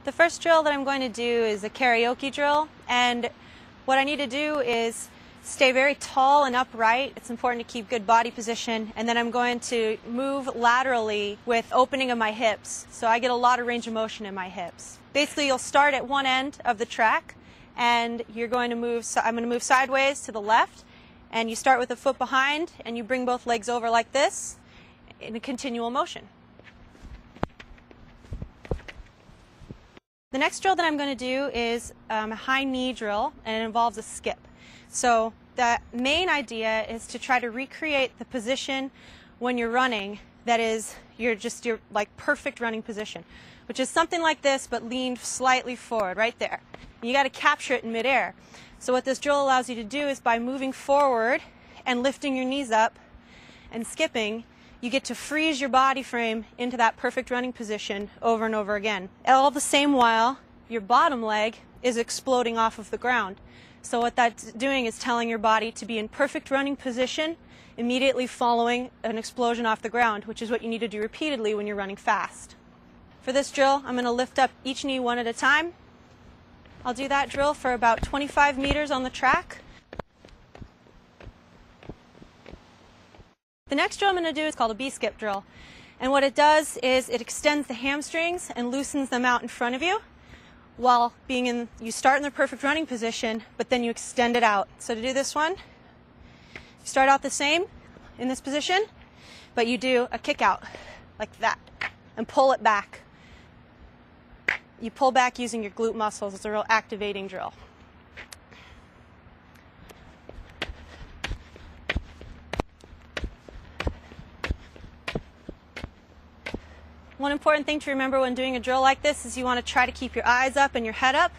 The first drill that I'm going to do is a karaoke drill, and what I need to do is stay very tall and upright. It's important to keep good body position, and then I'm going to move laterally with opening of my hips, so I get a lot of range of motion in my hips. Basically, you'll start at one end of the track, and you're going to move. I'm going to move sideways to the left, and you start with a foot behind, and you bring both legs over like this in a continual motion. The next drill that I'm going to do is a high knee drill, and it involves a skip. So the main idea is to try to recreate the position when you're running that is your like perfect running position, which is something like this but leaned slightly forward right there. You got to capture it in midair. So what this drill allows you to do is by moving forward and lifting your knees up and skipping, you get to freeze your body frame into that perfect running position over and over again. All the same while your bottom leg is exploding off of the ground. So what that's doing is telling your body to be in perfect running position immediately following an explosion off the ground, which is what you need to do repeatedly when you're running fast. For this drill, I'm going to lift up each knee one at a time. I'll do that drill for about 25 meters on the track. The next drill I'm going to do is called a B-skip drill. And what it does is it extends the hamstrings and loosens them out in front of you while you start in the perfect running position, but then you extend it out. So to do this one, you start out the same in this position, but you do a kick out like that and pull it back. You pull back using your glute muscles. It's a real activating drill. One important thing to remember when doing a drill like this is you want to try to keep your eyes up and your head up,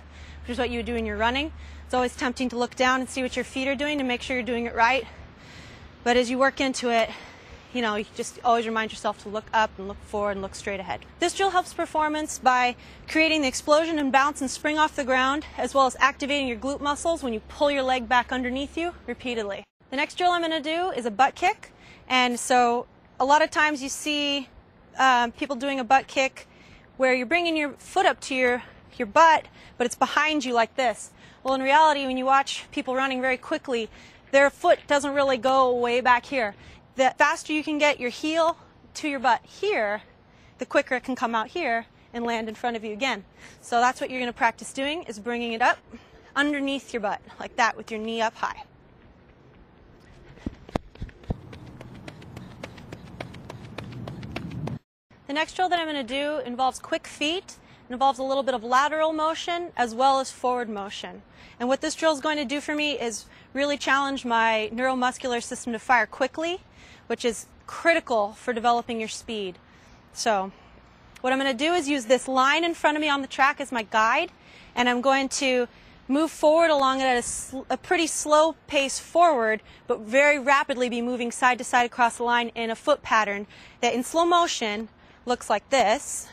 which is what you would do when you're running. It's always tempting to look down and see what your feet are doing to make sure you're doing it right. But as you work into it, you just always remind yourself to look up and look forward and look straight ahead. This drill helps performance by creating the explosion and bounce and spring off the ground, as well as activating your glute muscles when you pull your leg back underneath you repeatedly. The next drill I'm going to do is a butt kick. And so a lot of times you see people doing a butt kick where you're bringing your foot up to your butt, but it's behind you like this. Well, in reality, when you watch people running very quickly, their foot doesn't really go way back here. The faster you can get your heel to your butt here, the quicker it can come out here and land in front of you again. So that's what you're going to practice doing, is bringing it up underneath your butt, like that, with your knee up high. The next drill that I'm going to do involves quick feet. It involves a little bit of lateral motion as well as forward motion. And what this drill is going to do for me is really challenge my neuromuscular system to fire quickly, which is critical for developing your speed. So what I'm going to do is use this line in front of me on the track as my guide, and I'm going to move forward along it at a pretty slow pace forward, but very rapidly be moving side to side across the line in a foot pattern that in slow motion looks like this.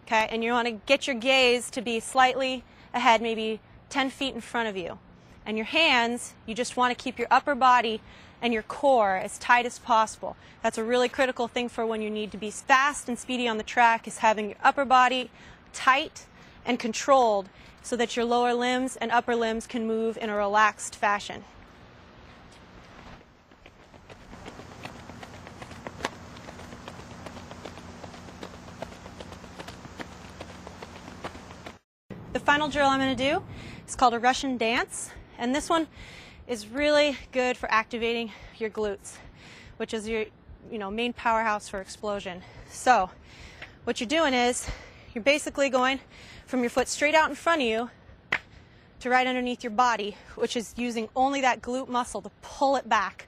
Okay, and you want to get your gaze to be slightly ahead, maybe 10 feet in front of you. And your hands, you just want to keep your upper body and your core as tight as possible. That's a really critical thing for when you need to be fast and speedy on the track, is having your upper body tight and controlled so that your lower limbs and upper limbs can move in a relaxed fashion. The final drill I'm going to do is called a Russian dance, and this one is really good for activating your glutes, which is your main powerhouse for explosion. So what you're doing is you're basically going from your foot straight out in front of you to right underneath your body, which is using only that glute muscle to pull it back,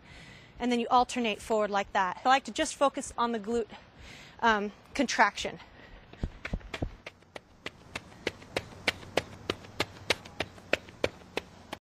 and then you alternate forward like that. I like to just focus on the glute contraction.